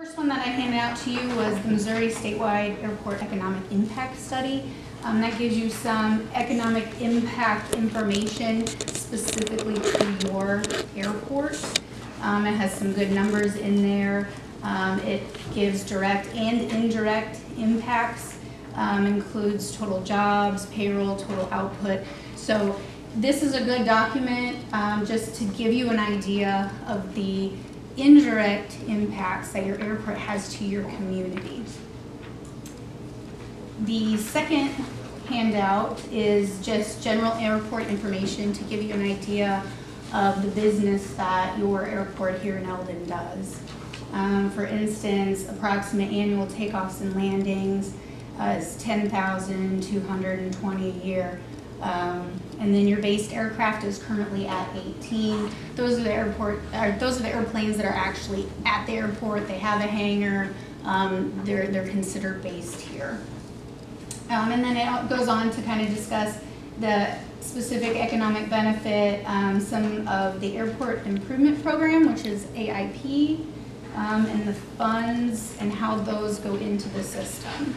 First one that I handed out to you was the Missouri Statewide Airport Economic Impact Study. That gives you some economic impact information specifically to your airport. It has some good numbers in there. It gives direct and indirect impacts, includes total jobs, payroll, total output. So this is a good document just to give you an idea of the indirect impacts that your airport has to your community. The second handout is just general airport information to give you an idea of the business that your airport here in Eldon does. For instance, approximate annual takeoffs and landings is 10,220 a year. And then your based aircraft is currently at 18. Those are the airplanes that are actually at the airport. They have a hangar. They're considered based here. And then it goes on to kind of discuss the specific economic benefit, some of the airport improvement program, which is AIP, and the funds and how those go into the system.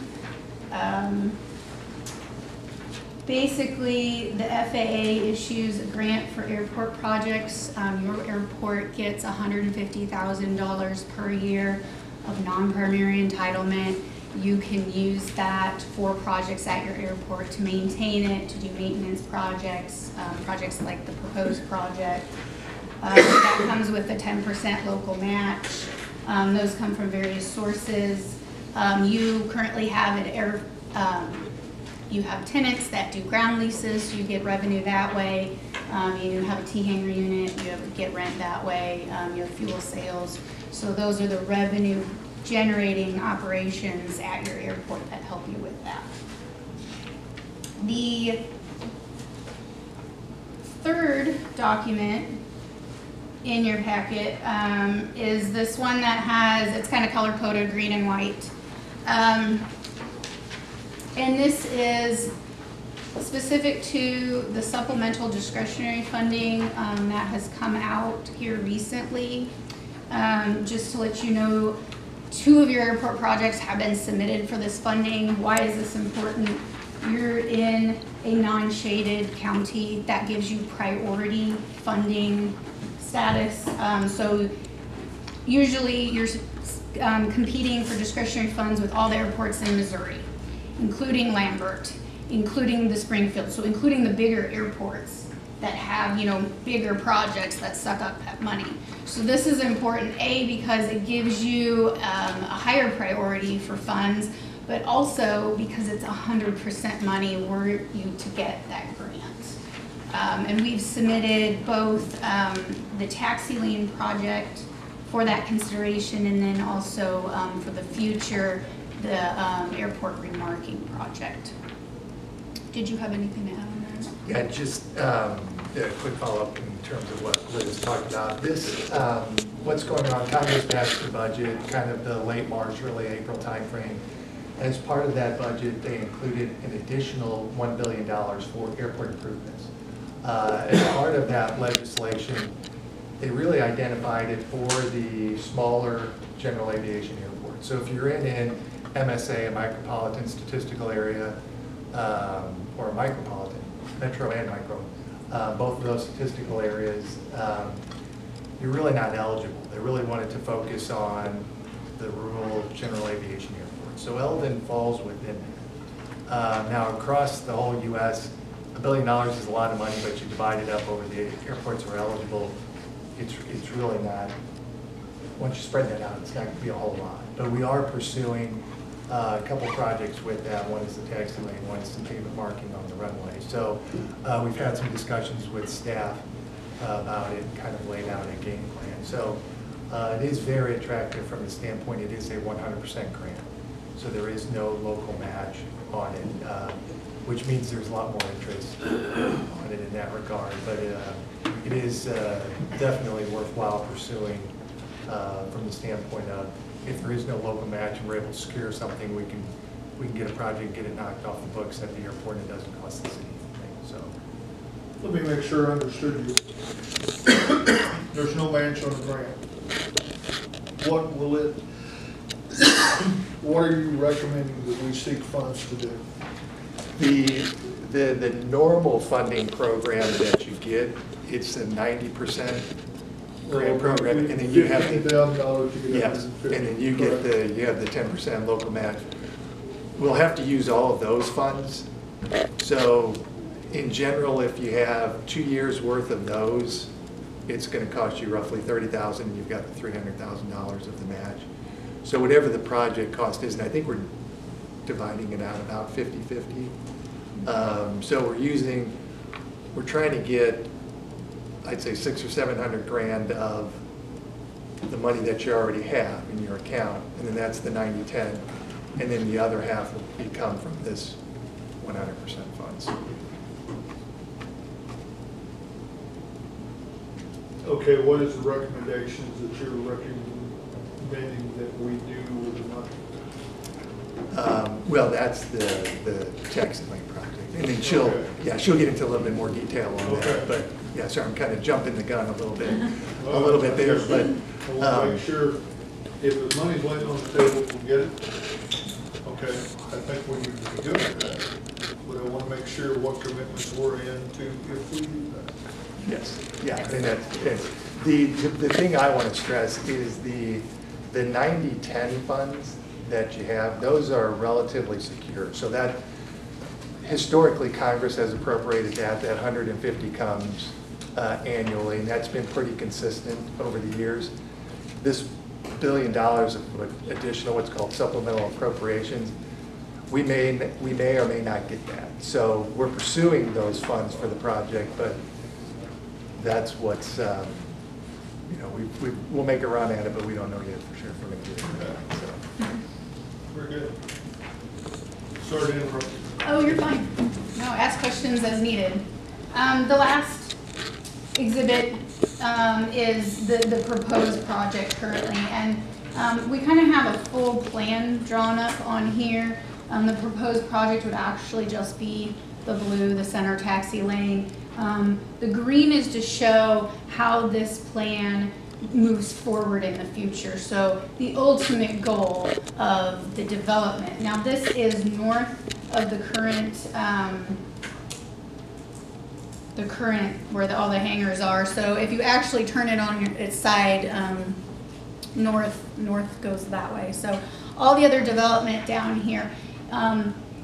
Basically, the FAA issues a grant for airport projects. Your airport gets $150,000 per year of non-primary entitlement. You can use that for projects at your airport to maintain it, to do maintenance projects, projects like the proposed project. That comes with a 10% local match. Those come from various sources. You currently have you have tenants that do ground leases, so you get revenue that way. You have a T-hanger unit, you get rent that way. You have fuel sales. So those are the revenue generating operations at your airport that help you with that. The third document in your packet is this one that has, it's kind of color coded green and white. And this is specific to the supplemental discretionary funding that has come out here recently. Just to let you know, 2 of your airport projects have been submitted for this funding. Why is this important? You're in a non-shaded county that gives you priority funding status. So usually you're competing for discretionary funds with all the airports in Missouri, including Lambert, including the Springfield, so including the bigger airports that have, bigger projects that suck up that money. So this is important, A, because it gives you a higher priority for funds, but also because it's 100% money were you to get that grant. And we've submitted both the taxi lane project for that consideration, and then also for the future, the airport remarking project. Did you have anything to add on that? Yeah, just a quick follow-up in terms of what Liz talked about. This, what's going on, Congress passed the budget kind of the late March, early April timeframe. As part of that budget, they included an additional $1 billion for airport improvements. As part of that legislation, they really identified it for the smaller general aviation airports. So if you're in MSA, a micropolitan statistical area, or a micropolitan, metro and micro, both of those statistical areas, you're really not eligible. They really wanted to focus on the rural general aviation airports. So Eldon falls within that. Now across the whole U.S., $1 billion is a lot of money, but you divide it up over the airports that are eligible, it's really not, once you spread that out, it's not going to be a whole lot. But we are pursuing a couple projects with that. One is the taxi lane, one is the pavement marking on the runway. So we've had some discussions with staff about it and kind of laid out a game plan. So it is very attractive from the standpoint it is a 100% grant. So there is no local match on it, which means there's a lot more interest on it in that regard. But it is definitely worthwhile pursuing from the standpoint of if there is no local match and we're able to secure something, we can get a project, get it knocked off the books at the airport, and it doesn't cost the city anything. So let me make sure I understood you. There's no match on the grant. What will it What are you recommending that we seek funds to do? The normal funding program that you get, it's a 90% grant program, and then you have $15,000 to get yes, and then you correct. get you have the 10% local match. We'll have to use all of those funds. So in general, if you have 2 years worth of those, it's going to cost you roughly $30,000, and you've got the $300,000 of the match. So whatever the project cost is, and I think we're dividing it out about 50-50. So we're trying to get, I'd say, 600 or 700 grand of the money that you already have in your account, and then that's the 90-10, and then the other half will come from this 100% funds. Okay, what is the recommendations that you're recommending that we do with the money? Well, that's the taxi lane project, and then she'll get into a little bit more detail on Okay. that. But yeah, sorry, I'm kind of jumping the gun a little bit Well, there. I But want to make sure if the money's laying on the table, we get it. Okay, I think we need to be good at that. But I want to make sure what commitments we're into if we do that. yes, yeah, I mean that's the thing I want to stress is the 90-10 funds that you have. Those are relatively secure. So that historically Congress has appropriated that 150 comes annually, and that's been pretty consistent over the years. This $1 billion of additional what's called supplemental appropriations, we may or may not get that. So we're pursuing those funds for the project, but that's what's we'll make a run at it, but we don't know yet for sure if we're going to do it. So. Very good. Sorry to interrupt you. Oh, you're fine. No, ask questions as needed. The last exhibit is the proposed project currently, and we kind of have a full plan drawn up on here. The proposed project would actually just be the blue, the center taxi lane. The green is to show how this plan moves forward in the future. So the ultimate goal of the development. Now this is north of the current where all the hangars are. So if you actually turn it on its side, north goes that way. So all the other development down here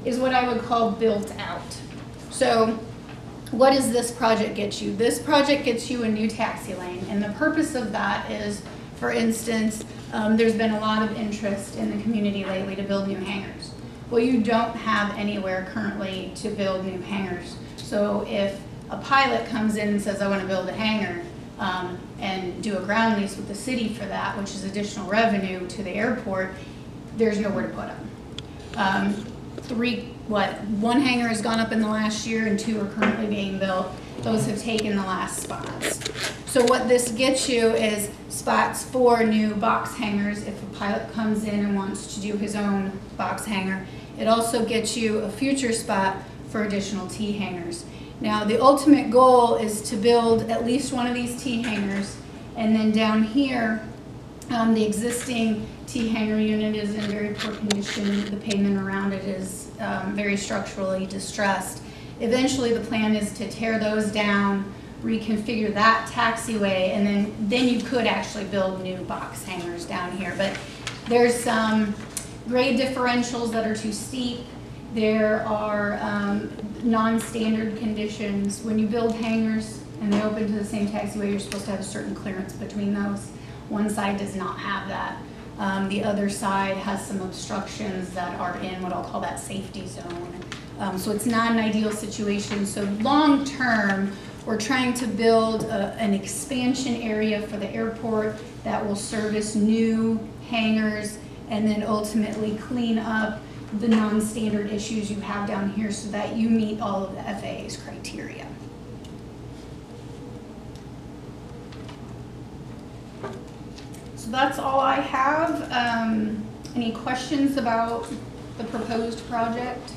is what I would call built out. So what does this project get you? This project gets you a new taxi lane, and the purpose of that is, for instance, there's been a lot of interest in the community lately to build new hangars. Well, you don't have anywhere currently to build new hangars. So if a pilot comes in and says, I want to build a hangar and do a ground lease with the city for that, which is additional revenue to the airport, there's nowhere to put them. One hangar has gone up in the last year and 2 are currently being built. Those have taken the last spots. So what this gets you is spots for new box hangars if a pilot comes in and wants to do his own box hangar. It also gets you a future spot for additional T hangars. Now the ultimate goal is to build at least one of these T hangars, and then down here the existing T hangar unit is in very poor condition. The pavement around it is very structurally distressed. Eventually the plan is to tear those down, reconfigure that taxiway, and then you could actually build new box hangars down here. But there's some grade differentials that are too steep. There are non-standard conditions. When you build hangars and they open to the same taxiway, you're supposed to have a certain clearance between those. One side does not have that. The other side has some obstructions that are in what I'll call that safety zone. So it's not an ideal situation. So long term, we're trying to build an expansion area for the airport that will service new hangars and then ultimately clean up the non-standard issues you have down here so that you meet all of the FAA's criteria. So that's all I have. Any questions about the proposed project?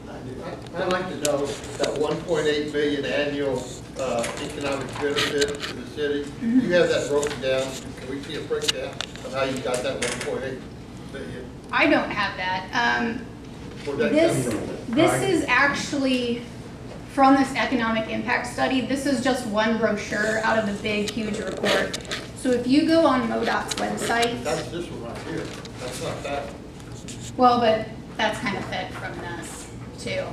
I do not. I'd like to know that 1.8 million annual economic benefit to the city. Do you have that broken down? Can we see a breakdown of how you got that 1.8 million? I don't have that. Where'd that come from? This is actually from this economic impact study. This is just one brochure out of the big, huge report. So if you go on MoDOT's website, That's this one right here. That's not that one. well, but that's kind of fed from this too.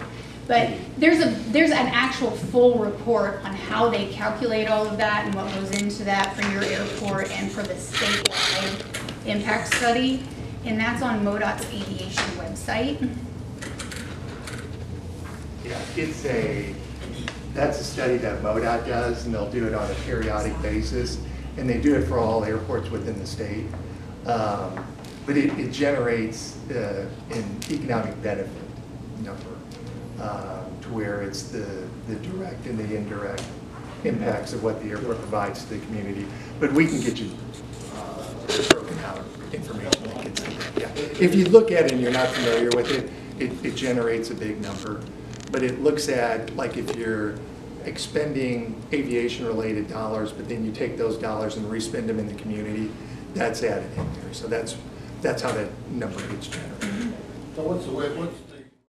But there's an actual full report on how they calculate all of that and what goes into that for your airport and for the statewide impact study. And that's on MoDOT's aviation website. Yeah, that's a study that MoDOT does, and they'll do it on a periodic basis, and they do it for all airports within the state. But it generates an economic benefit number to where it's the direct and the indirect impacts of what the airport provides to the community. But we can get you broken out information that gets to that. Yeah. If you look at it and you're not familiar with it, it generates a big number. But it looks at, like, if you're expending aviation-related dollars, but then you take those dollars and respend them in the community, that's added in there. So that's how that number gets generated. So what's